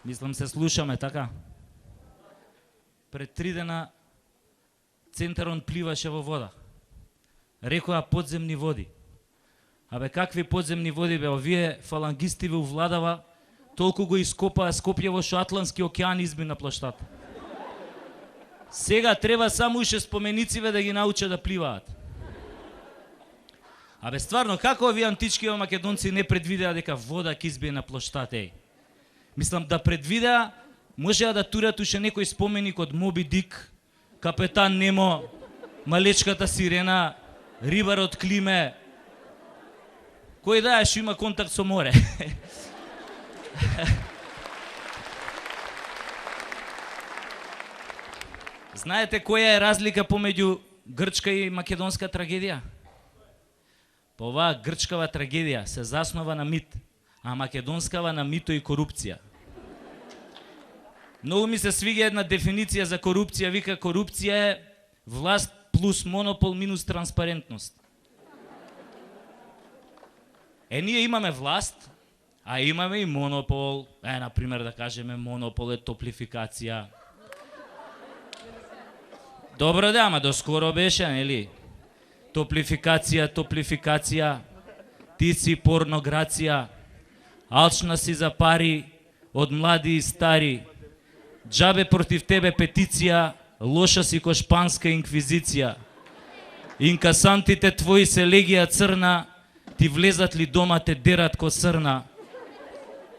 Мислам се слушаме, така? Пред 3 дена Центарон пливаше во вода. Рекоа подземни води. Абе какви подземни води бе, овие фалангисти ве увладава, толку го ископаа Скопјево што Атлантски океан изби на плаштата. Сега треба само уште споменициве да ги научат да пливаат. Абе стварно, како овие антички македонци не предвидеа дека вода ќе избие на плаштата, еј? Мислам да предвидеа, можеа да турат уште некој споменик од Моби Дик, Капетан Немо, Малечката сирена, Рибарот Климе. Кој да е што има контакт со море? Знаете која е разлика помеѓу грчка и македонска трагедија? Па оваа грчкава трагедија се заснова на мит, а македонскава на мито и корупција. Многу ми се свиѓа една дефиниција за корупција, вика корупција е власт плюс монопол минус транспарентност. Ние имаме власт, а имаме и монопол. Например, да кажеме, монопол е топлификација. Добро да, ама доскоро беше, нели? Топлификација, ти си порнограција, алчна си за пари од млади и стари, джабе против тебе петиција, лоша си ко шпанска инквизиција. Инкасантите твои се легија црна, ти влезат ли дома те дерат ко срна.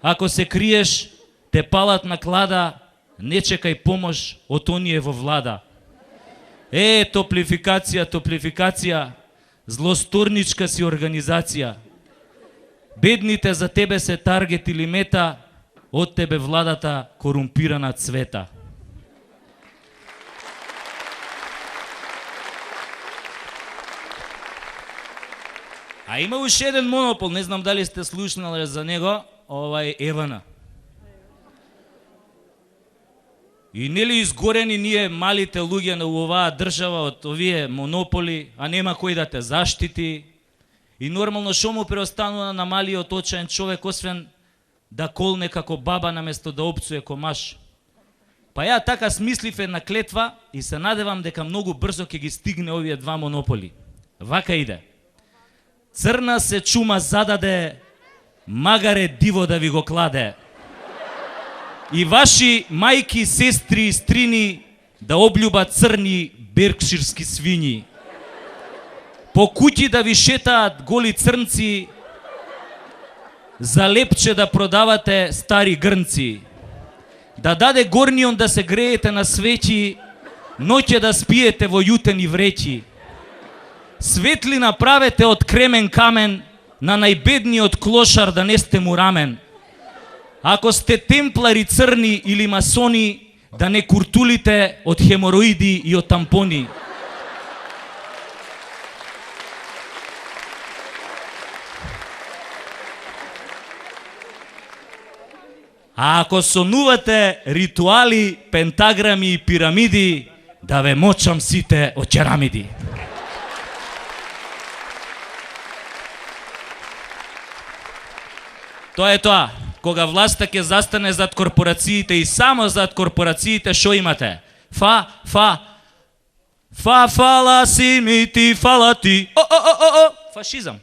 Ако се криеш, те палат на клада, не чекај помош од оние во влада. Топлификација, злосторничка си организација. Бедните за тебе се таргет или мета, од тебе владата корумпирана цвета. А има уште еден монопол, не знам дали сте слушнали за него, ЕВН. И нели изгорени ние малите луѓе на оваа држава од овие монополи, а нема кој да те заштити. И нормално шо му преостанува на малиот очаен човек, освен да колне како баба наместо да опцуе комаш. Па ја така смислив една клетва и се надевам дека многу брзо ќе ги стигне овие два монополи. Вака иде. Црна се чума зададе, магаре диво да ви го кладе. И ваши мајки, сестри и стрини да облюбат црни беркширски свињи. По куќи да ви шетаат голи црнци, за лепче да продавате стари грнци. Да даде горнион да се греете на свеќи, ноќе да спиете во јутени вреќи. Светли направете од кремен камен, на најбедниот клошар да не сте му рамен. Ако сте темплари црни или масони, да не куртулите од хемороиди и од тампони. А ако сонувате ритуали, пентаграми и пирамиди, да ве мочам сите од черамиди. Тоа е тоа. Кога власта ќе застане зад корпорациите и само зад корпорациите, шо имате? Фала си ми ти, фала ти. Фашизам.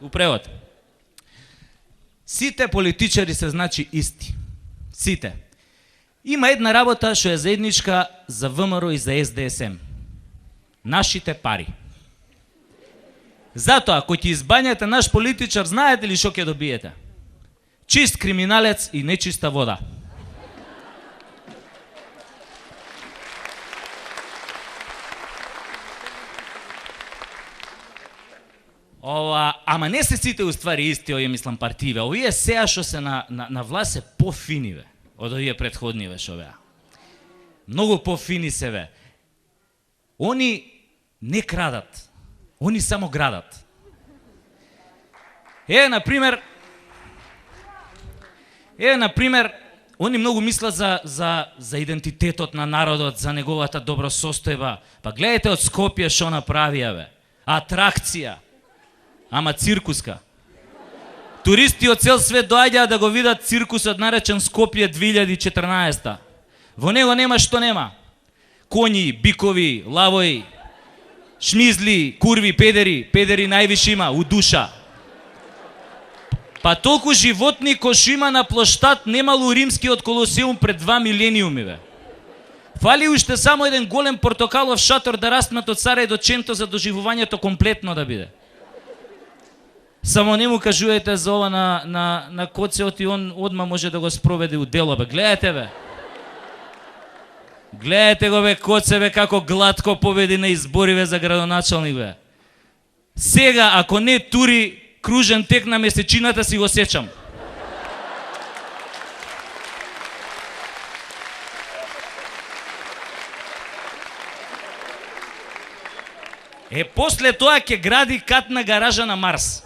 У превод. Сите политичари се значи исти. Сите. Има една работа што е заедничка за ВМРО и за СДСМ. Нашите пари. Затоа, кој ќе избањате наш политичар, знаете ли што ќе добиете? Чист криминалец и нечиста вода. Ама не се сите уствари исти, овие мислам партииве. Овие сеа што се на власт се пофиниве од овие претходниве што беа. Многу пофини се бе. Они не крадат. Они само градат. Например, они многу мислат за идентитетот на народот, за неговата добросостојба. Па гледате од Скопје што направија бе. Атракција. Ама циркуска. Туристи од цел свет доаѓаат да го видат циркусот наречен Скопје 2014. Во него нема што нема. Коњи, бикови, лавои, шмизли, курви, педери, педери највише има, у душа. Па толку животни кои што има на плоштад немало римскиот колосеум пред 2 милениуми, бе. Фали уште само еден голем портокалов шатор да раснат од Сарај до Ченто за доживувањето комплетно да биде. Само не му кажувате за ова на Коцеот и он одма може да го спроведе у дело, бе. Гледате, бе. Гледате го, бе, Коце, бе, како глатко победи на избориве за градоначалник, бе. Сега, ако не тури кружен тек на месечината, си го сечам. После тоа ќе гради катна гаража на Марс.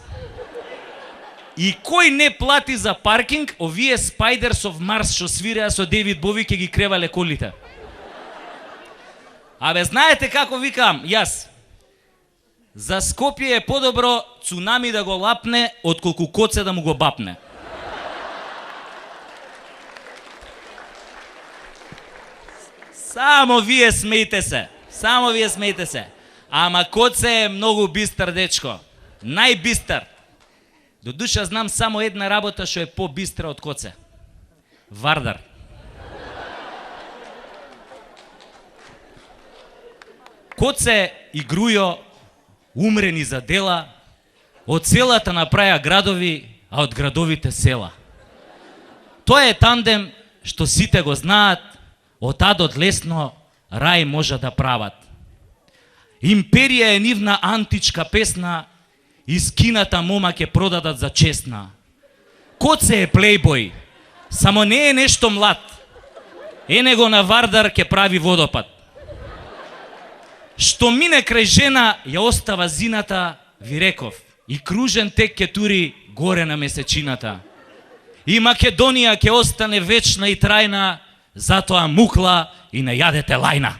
И кој не плати за паркинг, овие Spiders of Mars што свиреа со Дейвид Бови ќе ги кревале колите. Абе, знаете како викам јас? За Скопје е подобро цунами да го лапне, отколку Коце да му го бапне. Само вие смејте се. Само вие смејте се. Ама Коце е многу бистар дечко. Најбистар. До душа знам само една работа што е по-бистра од Коце. Вардар. Коце и Грујо умрени за дела, од селата направија градови, а од градовите села. Тоа е тандем што сите го знаат, од адот лесно рај може да прават. Империја е нивна античка песна, искината мома ќе продадат за честна. Коце е плейбој, само не е нешто млад. Ене го на Вардар ќе прави водопад. Што мине крај жена, ја остава зината, ви реков, и кружен тек ќе тури горе на месечината. И Македонија ќе остане вечна и трајна, затоа мукла и не јадете лајна.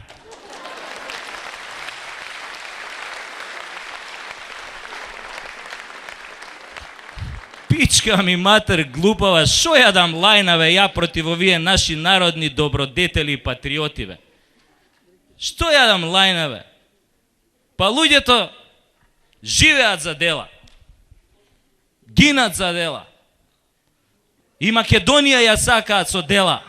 Пичка ми матер глупава, шо ја дам лајна, бе, ја против овие наши народни добродетели и патриоти, бе. Што ја дам лајна, бе? Па луѓето живеат за дела. Гинат за дела. И Македонија ја сакаат со дела.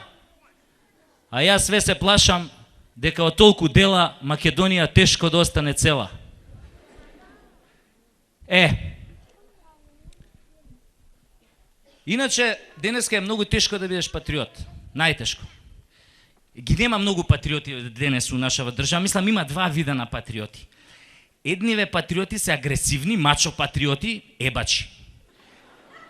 А јас све се плашам дека од толку дела Македонија тешко да остане цела. Иначе, денеска е многу тешко да бидеш патриот. Најтешко. Ги нема многу патриоти денес у нашава држава. Мислам, има два вида на патриоти. Едниве патриоти се агресивни, мачо патриоти, ебачи.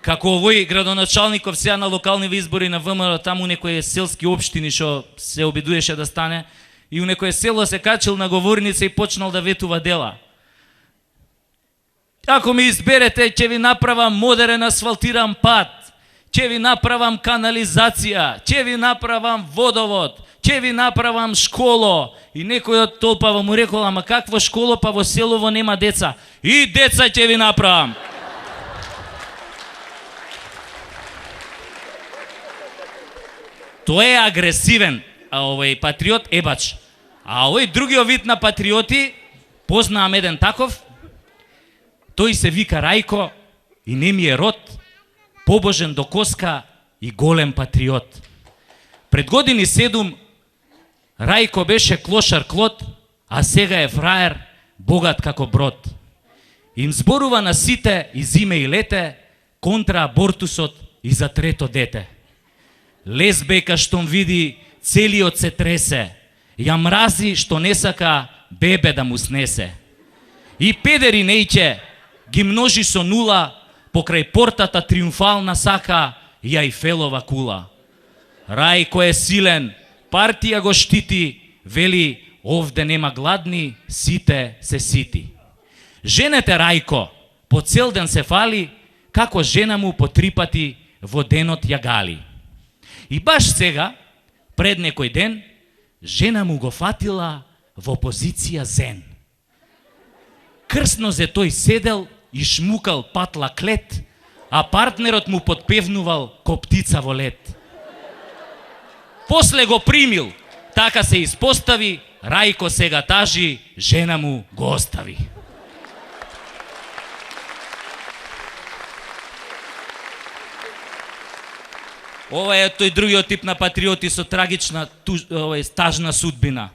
Како овој градоначалников сега на локалниве избори на ВМРО, таму некои селски општини што се обидуеше да стане, и у некое село се качил на говорница и почнал да ветува дела. Ако ме изберете, ќе ви направам модерен асфалтиран пат, ќе ви направам канализација, ќе ви направам водовод, ќе ви направам школо. И некој од толпава му рекол, ама какво школо, па во селово нема деца. И деца ќе ви направам. Тој е агресивен, а овој патриот ебач. А овој другиот вид на патриоти, познаам еден таков, тој се вика Рајко и не ми е род, побожен до коска и голем патриот. Пред години 7 Рајко беше клошар клот, а сега е фраер, богат како брод. Им зборува на сите и зиме и лете, контра абортусот и за трето дете. Лесбека штом види, целиот се тресе, ја мрази што не сака бебе да му снесе. И педери нејќе ги множи со нула, покрај портата триумфална сака и Ајфелова кула. Рајко е силен, партија го штити, вели, овде нема гладни, сите се сити. Женете Рајко, по цел ден се фали, како жена му по 3 пати во денот ја гали. И баш сега, пред некој ден, жена му го фатила во позиција зен. Крсно зе тој седел и шмукал патла клет, а партнерот му подпевнувал ко птица во лет. После го примил, така се испостави, Рајко сега тажи, жена му го остави. Ова е тој другиот тип на патриоти со трагична, тажна судбина.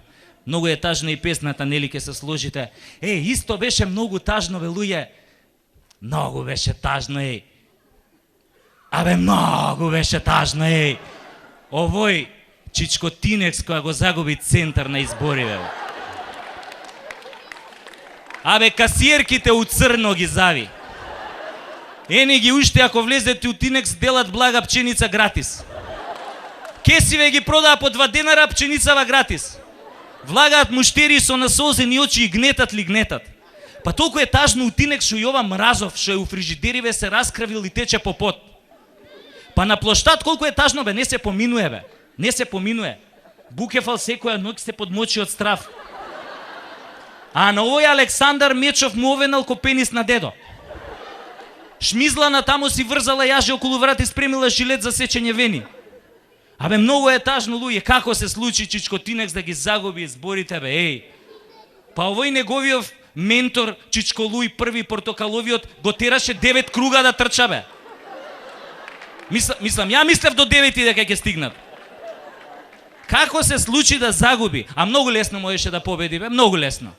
Многу е тажна и песната, нели ке се сложите. Исто беше многу тажно, бе, луѓе. Многу беше тажно, Абе, многу беше тажно, Овој Чичко Тинекс која го загуби центар на избориве. Абе, касиерките у црно ги зави. Ени ги уште, ако влезете у Тинекс, делат блага пченица гратис. Кесиве ги продаа по 2 денара, пченицава гратис. Влагаат муштери со насолзени очи и гнетат ли гнетат. Па толку е тажно у Тинекс што Јован Мразов, што е у фрижидериве, се раскравил и тече по пот. Па на площад колку е тажно, бе, не се поминуе, бе. Не се поминуе. Букефал секоја ноќ се подмочи од страв. А на овој Александар Мечов му овенал ко пенис на дедо. Шмизлана таму си врзала јаже околу врат и спремила жилет за сечење вени. Абе, многу е тажно, луѓе, како се случи Чичко Тинекс да ги загуби изборите, бе, Па овој неговиот ментор Чичко Луј, први портокаловиот, го тераше 9 круга да трча, бе. Ја мислев до 9 дека ќе стигнат. Како се случи да загуби? А многу лесно можеше да победи, бе, многу лесно.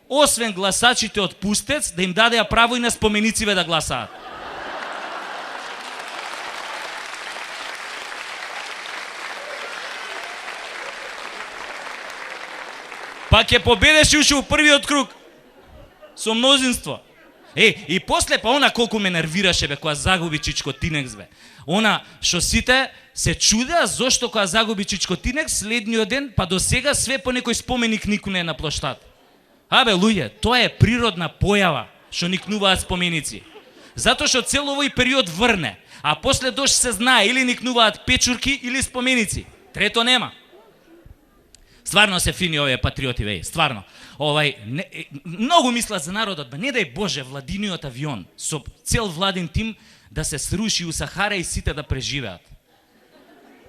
Освен гласачите од Пустец, да им дадеа право и на споменициве да гласаат. Па ќе победеше уште у првиот круг. Со мнозинство. И после, па она колку ме нервираше, бе, кога загуби Чичко Тинекс, бе. Она, што сите се чудеа зошто кога загуби Чичко Тинекс, следниот ден, па до сега све по некој споменик нику не е на площад. Абе, луѓе, тоа е природна појава, што никнуваат споменици. Затоа што цел овој период врне, а после дош се знае или никнуваат печурки или споменици. Трето нема. Стварно се фини овие патриоти, веј, стварно. Многу мислат за народот, бе, не дај Боже владиниот авион со цел владин тим да се сруши у Сахара и сите да преживеат.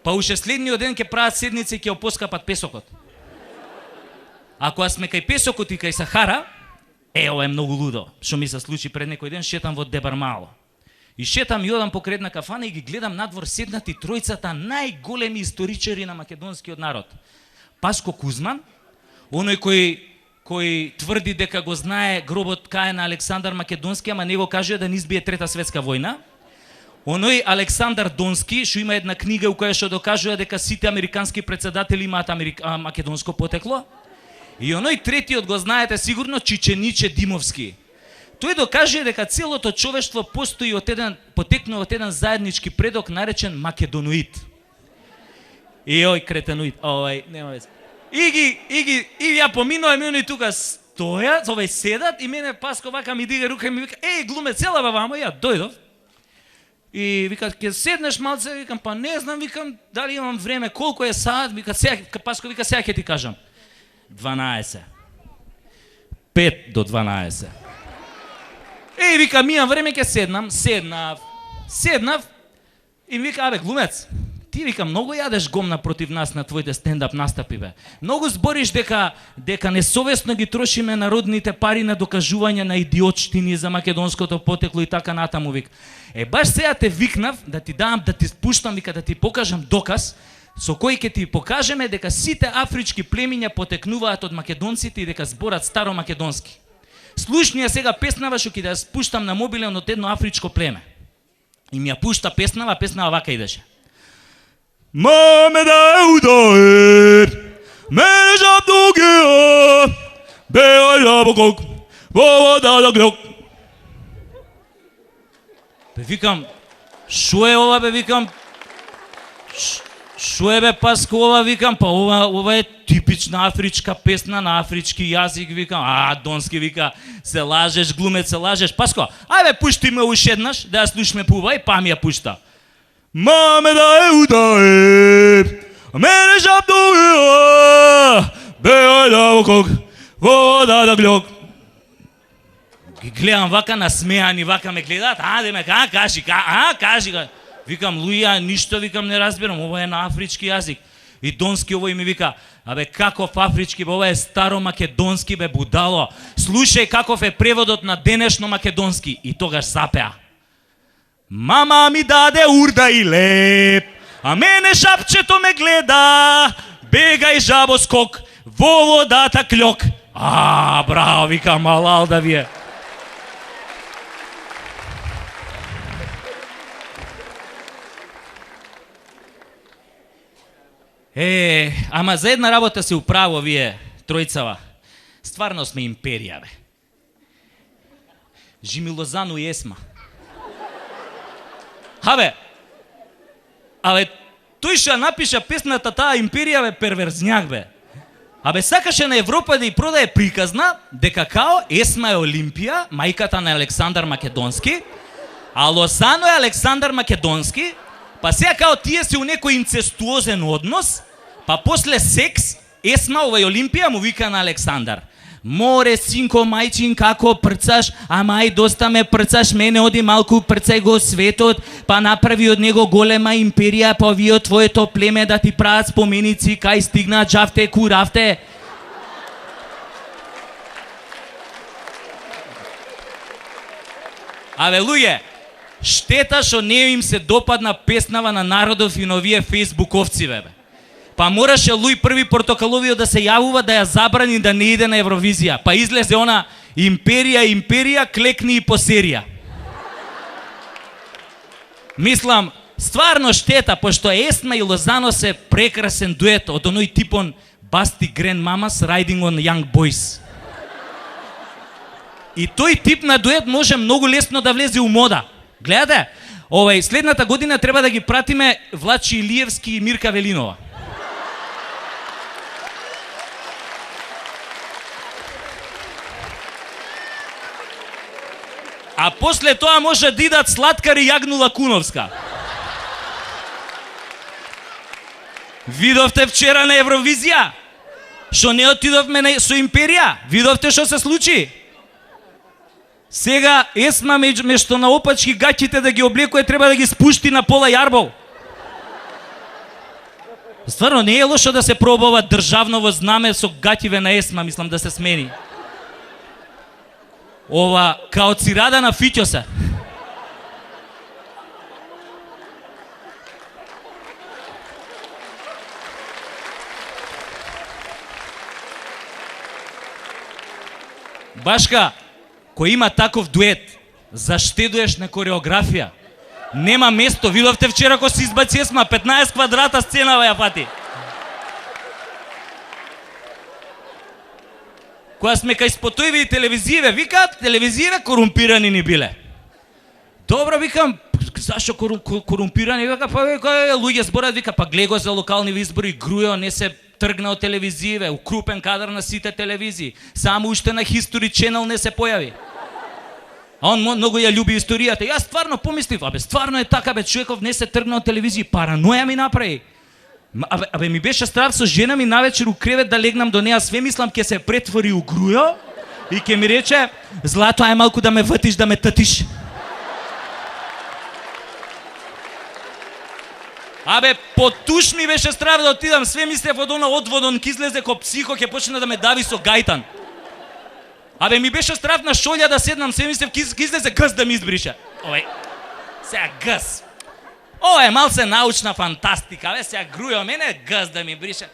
Па уште следниот ден ќе прават седница и ќе опоскапат песокот. Ако сме кај песокот и кај Сахара, ова е многу лудо. Што ми се случи пред некој ден, шетам во Дебармало. И шетам и одам покрај една кафана и ги гледам надвор седнати тројцата најголеми историчари на македонскиот народ. Паско Кузман, оној кој тврди дека го знае гробот кај на Александар Македонски, ама не го кажува да не избие Трета светска војна. Оној Александар Донски, што има една книга у која што докажува дека сите американски председатели имаат македонско потекло. И оној третиот го знаете сигурно, Чичениче Димовски. Тој докажува дека целото човештво потекнува од еден заеднички предок наречен македоноид. И кретеноид, нема веќе. И ја поминувам и они тука стојат, седат и мене Паско вака ми дига рука и ми вика: глумец, цела вамо, ја дојдов. И вика: ќе седнеш малце, викам: па не знам, викам, дали имам време, колку е саат, вика, Паско вика: сега ќе ти кажам. 12. 5 до 12. Вика, ми имам време, ќе седнам, седнав и вика: абе, глумец, ти, вика, многу јадеш гомна против нас на твоите стендап настапи, бе. Многу збориш дека несовесно ги трошиме народните пари на докажување на идиотштини за македонското потекло и така натаму, вика. Баш сега те викнав да ти дам, да ти спуштам, вика, да ти покажам доказ со кој ќе ти покажеме дека сите афрички племиња потекнуваат од македонците и дека зборат старомакедонски. Слушни ја сега песнава што ќе да ја спуштам на мобилен од едно афричко племе. И ми ја пушта песнава вака идеше. Мамеда еудае, мене жабдугеа, беа јабокок, вода да глок. Бе, викам, шо е ова, бе, викам, шо е, бе, Паско, ова, викам, па ова е типична афричка песна на афрички јазик, викам, Донски, вика, се лажеш, глумец, се лажеш. Паско, ајде, пушти ме уште еднаш, да ја слушаме пува и па ми ја пушта. Мамеда еудае, мене жабдугеа, беа јабокок, вода да глок. И гледам вака насмеани, вака ме гледаат, ајде ме, кажи. Викам, луѓе, ништо викам не разбирам, ова е на афрички јазик. И донски овој ми вика, абе каков афрички, бе, ова е старо македонски, бе будало. Слушај каков е преводот на денешно македонски. И тогаш запеа. Мама ми даде урда и леп, а мене шапчето ме гледа, бегај жабо скок, во водата клјок. Браво, викам, алал да вие. Ама за една работа се управо вие, тројцава. Стварно сме империја, бе. Жими Лозано и Есма. Абе, тој што напиша песната таа империја, бе, перверзњак, бе. Абе, сакаше на Европа да ја продае приказна дека као Есма е Олимпија, мајката на Александар Македонски, а Лозано е Александар Македонски, па сега као тие се у некој инцестуозен однос, па после секс, Есма овај Олимпија му вика на Александар. Море, синко, мајчин, како прцаш, ама ај доста ме прцаш, мене оди малку прцај го светот, па направи од него голема империја, па вие од твоето племе да ти прават споменици, кај стигна джавте, куравте. Абе, луѓе, штета што не им се допадна песнава на народов и на овие фейсбуковци, бе. Па мораше Луј први Портокаловио да се јавува да ја забрани да не иде на Евровизија. Па излезе она империја, клекни и по серија. Мислам, стварно штета, пошто Есма и Лозано се прекрасен дует од оној типон Басти Грен Мамас Riding on Young Boys. И тој тип на дует може многу лесно да влезе у мода. Гледате, следната година треба да ги пратиме Влачи Илиевски и Мирка Велинова. А после тоа може да идат Слаткар и Јагнула Куновска. Видовте вчера на Евровизија? Што не отидовме со империја? Видовте што се случи? Сега Есма мешто на опачки гаќите да ги облекува треба да ги спушти на пола јарбол. Стварно не е лошо да се пробува државново знаме со гаќиве на Есма, мислам да се смени. Ова као цирада на Фиќоса. Башка, кој има таков дует, заштедуеш на кореографија. Нема место, видовте вчера кој се избаци Есма, 15 квадрата сценава ја фати. Која сме кај спотојве и телевизије, викаат, телевизије корумпирани ни биле. Добро, викам, зашо корумпирани? Вика, па луѓе зборат, вика, па глего за локални избори, Грујо не се тргна од телевизије, укрупен кадар на сите телевизии. Само уште на History Channel не се појави. А он многу ја љуби историјата. Јас стварно помислив, абе, стварно е така, бе, човеков не се тргна од телевизија, параноја ми направи. Абе, ми беше страв со жена ми навечер у кревет да легнам до неа, све мислам ке се претвори у Грујо и ке ми рече, Злато, ај малку да ме ватиш, да ме татиш. Абе, потуш ми беше страв да отидам, све мислев од она одводон, ке излезе ко психо, ке почне да ме дави со гајтан. Абе, ми беше страв на шолја да седнам, све мислев ке излезе гъс да ми избрише. Сега гъс. Ова е малце научна фантастика, бе, сега Грујо, мене гъс да ми брише.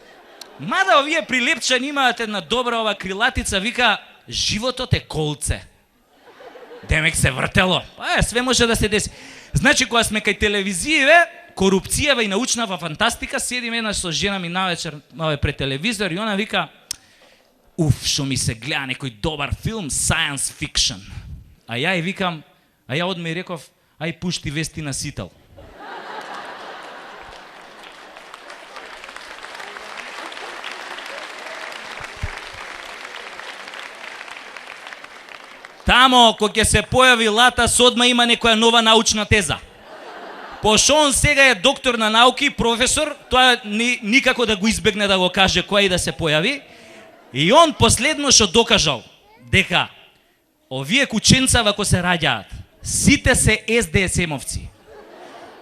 Мада овие прилепчани имаат една добра ова крилатица, вика, животот е колце. Демек се вртело. Све може да се деси. Значи, кога сме кај телевизије, корупцијава и научнава фантастика, седиме еднаш со жена ми навечер пред телевизор и она вика, што ми се гледа некој добар филм, science fiction. А ја и викам, а ја одме и реков, ај пушти Вести на Сител. Тамо, кој ќе се појави Латас, одма има некоја нова научна теза. Пошто он сега е доктор на науки, професор, тоа никако да го избегне да го каже која и да се појави. И он последно што докажал дека овие кученца вако се раѓаат, сите се СДСМовци.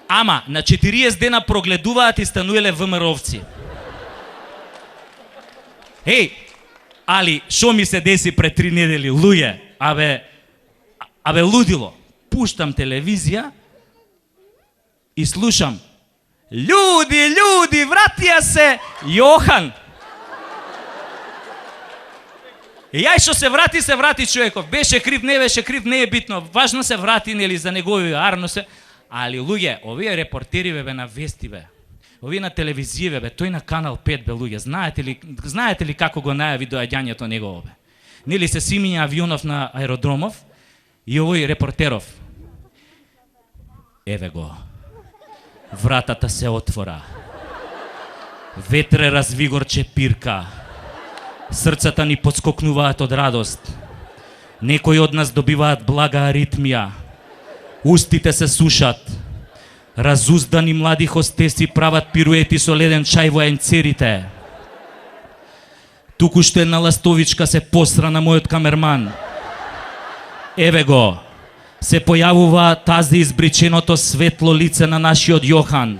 Ама на 40 дена прогледуваат и стануеле ВМРО-овци. Еј, али шо ми се деси пред 3 недели, луѓе? Абе лудило. Пуштам телевизија и слушам: Људи, вратија се Јохан. И јај што се врати човеков. Беше крив, не е битно. Важно се врати, нели, за негови арносе. Али луѓе, овие репортери бе на вести бе. Овие на телевизија бе, тој на Канал 5 бе, луѓе. Знаете ли како го најави доаѓањето негово бе? Нели се симиња авионов на аеродромов и овој репортеров. Еве го. Вратата се отвора. Ветре развигорче пирка. Срцата ни подскокнуваат од радост. Некои од нас добиваат блага аритмија. Устите се сушат. Разуздани млади хостеси прават пируети со леден чај во енцерите. Туку што една ластовичка се посра на мојот камерман. Еве го. Се појавува тази избриченото светло лице на нашиот Јохан.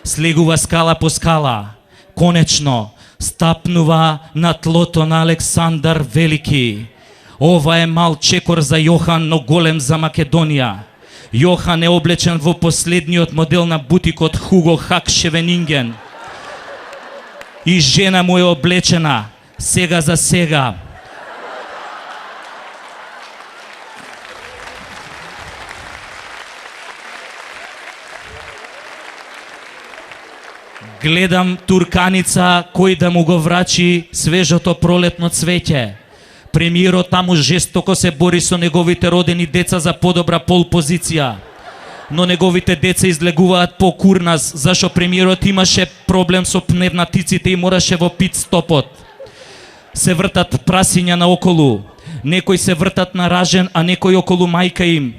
Слегува скала по скала. Конечно, стапнува на тлото на Александар Велики. Ова е мал чекор за Јохан, но голем за Македонија. Јохан е облечен во последниот модел на бутикот Хуго Хак Шевенинген. И жена му е облечена, сега за сега. Гледам турканица кој да му го врачи свежото пролетно цвеќе. Премиерот таму жестоко се бори со неговите родени деца за подобра полпозиција. Но неговите деца излегуваат по курнас, зашо премиерот имаше проблем со пневматиците и мораше во пит стопот. Се вртат прасиња наоколу. Некои се вртат на ражен, а некои околу мајка им.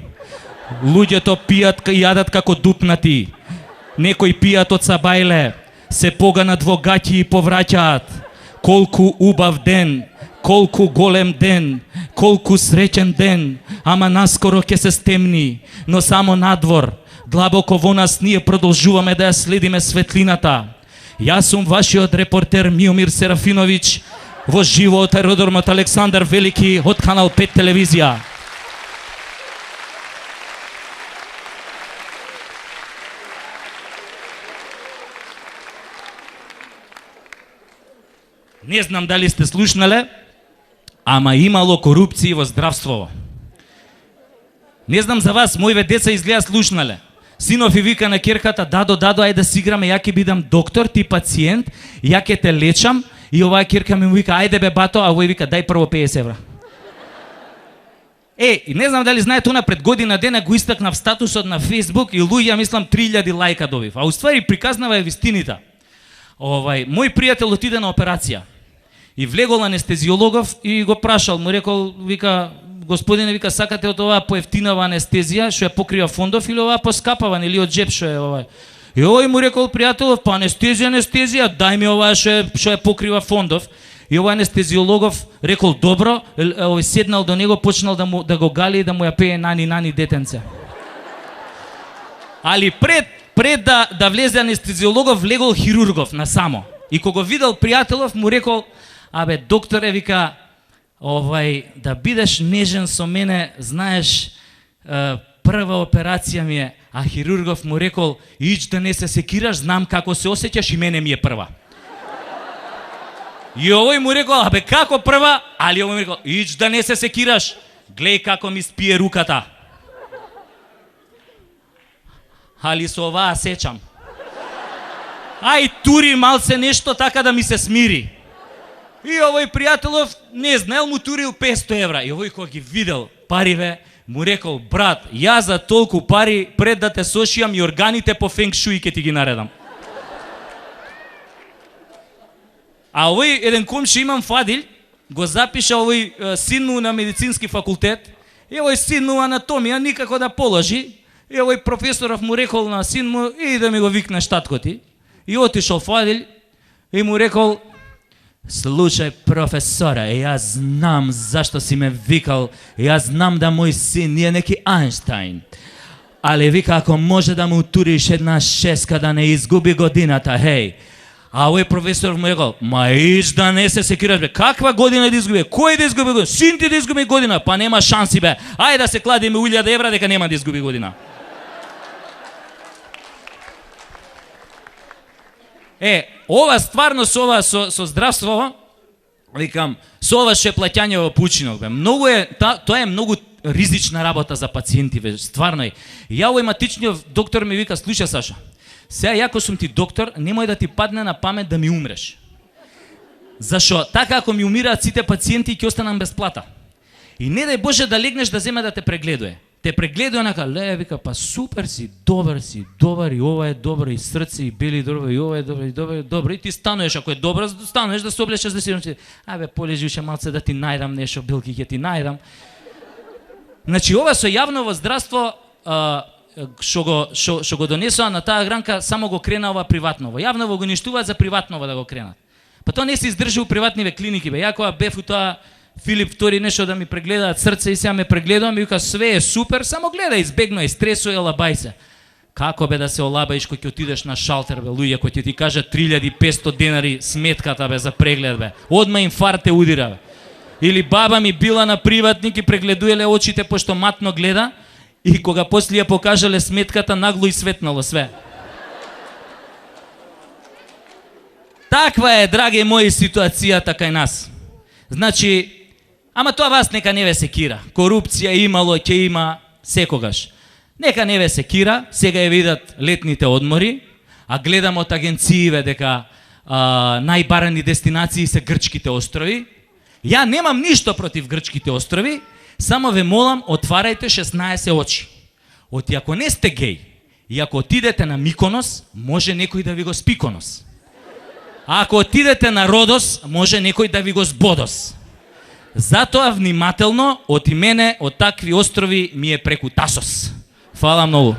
Луѓето пијат и јадат како дупнати. Некои пијат од сабајле. Се поганат во гаќи и повраќаат. Колку убав ден, колку голем ден, колку среќен ден, ама наскоро ќе се стемни, но само надвор, длабоко во нас ние продолжуваме да ја следиме светлината. Јас сум вашиот репортер Миомир Серафиновиќ, во живо од аеродромот Александар Велики од Канал 5 телевизија. Не знам дали сте слушнале, ама имало корупција во здравството. Не знам за вас, моите деца изгледа слушнале. Синов и вика на керката: дадо, ајде да си играме, ја ќе бидам доктор, ти пациент, ја ќе те лечам. И оваа керка ми му вика: ајде бе бато, а овој вика: дај прво 50 евра. И не знам дали знаете, она пред година дена го истакнав статусот на Facebook и луѓе, мислам 3000 лајка добив. А уствари приказнава е вистината. Мој пријател отиде на операција. И влегол анестезиологов и го прашал, му рекол, вика: господине, вика, сакате од оваа поевтинава анестезија што ја покрива фондов или оваа поскапава, или од джеб што е оваа? И овој му рекол: пријателов, па анестезија, дај ми оваа што ја покрива фондов. И овој анестезиологов рекол: добро, овој седнал до него, почнал да го гали и да му ја пее нани детенце. Али пред да влезе анестезиологов, влегол хирургов насамо. И кога го видел пријателов, му рекол: абе, докторе, вика, да бидеш нежен со мене, знаеш, прва операција ми е. А хирургов му рекол: ич да не се секираш, знам како се осеќаш, и мене ми е прва. И овој му рекол: абе, како прва? Али овој му рекол: ич да не се секираш, глеј како ми спие руката. Али со оваа сечам. Ај тури малце нешто така да ми се смири. И овој пријателов не знаел, му турил 500 евра. И овој кога ги видел париве, му рекол: брат, ја за толку пари пред да те сошијам и органите по фенг шуи ќе ти ги наредам. А овој еден комши имам Фадил, го запиша овој син му на медицински факултет, и овој син му анатомија никако да положи, и овој професоров му рекол на син му: иди да ми го викнеш татко ти. И отишол Фадил и му рекол: Слушај, професоре, јас знам зашто си ме викал, јас знам да мој син не е неки Ајнштајн. Але вика, ако може да му туриш една шеска да не изгуби годината, хеј. А овој професор му рекол, ма иш да не се секираш, бе, каква година да изгуби? Кој да изгуби година? Син ти да изгуби година? Па нема шанси, бе. Ајде да се кладиме 1000 евра дека нема да изгуби година. Ова стварно со ова со здравство, викам, со ова ше плаќање во пучинок, бе. Многу е тоа е многу ризична работа за пациенти, бе, стварно е. Ја овој матичниот доктор ми вика, слушај Саша, сега јако сум ти доктор, немој да ти падне на памет да ми умреш. Зашо така ако ми умираат сите пациенти ќе останам без плата. И не дај Боже да легнеш да земе да те прегледува. Те прегледува нака, вика, па супер си, добар и ова е добро и срце и бели добро и ова е добро и ти стануваш, ако е добро, стануваш да се облечеш да си абе полежи уште малце да ти најдам нешто, билки ќе ти најдам. Значи ова со јавново здравство што го донесоа на таа гранка, само го кренава приватново. Јавново го ништуваат за приватново да го кренат. Па тоа не се издржи у приватниве клиники, бе. Ја кога бев у тоа Филип втори нешто да ми прегледаат срце и сега ме прегледувам и вика све е супер, само гледај, избегнувај стресој, лабај се. Како бе да се олабаиш кога ќе отидеш на шалтер, бе, луѓе, кои ќе ти кажат 3500 денари сметката, бе, за преглед, бе. Одма инфаркт те удира, бе. Или баба ми била на приватник и прегледуеле очите пошто матно гледа и кога после ја покажале сметката нагло и светнало све. Таква е, драги мои, ситуацијата кај нас. Значи, ама тоа вас нека не ве секира. Корупција имало, ќе има секогаш. Нека не ве секира, сега ја видат летните одмори, а гледам од агенциите дека најбарани дестинации се грчките острови. Ја немам ништо против грчките острови, само ве молам, отварајте 16 очи. Оти ако не сте геј и ако отидете на Миконос, може некој да ви го спиконос. А ако отидете на Родос, може некој да ви го збодос. Затоа внимателно, од мене, од такви острови ми е преку Тасос. Фала многу.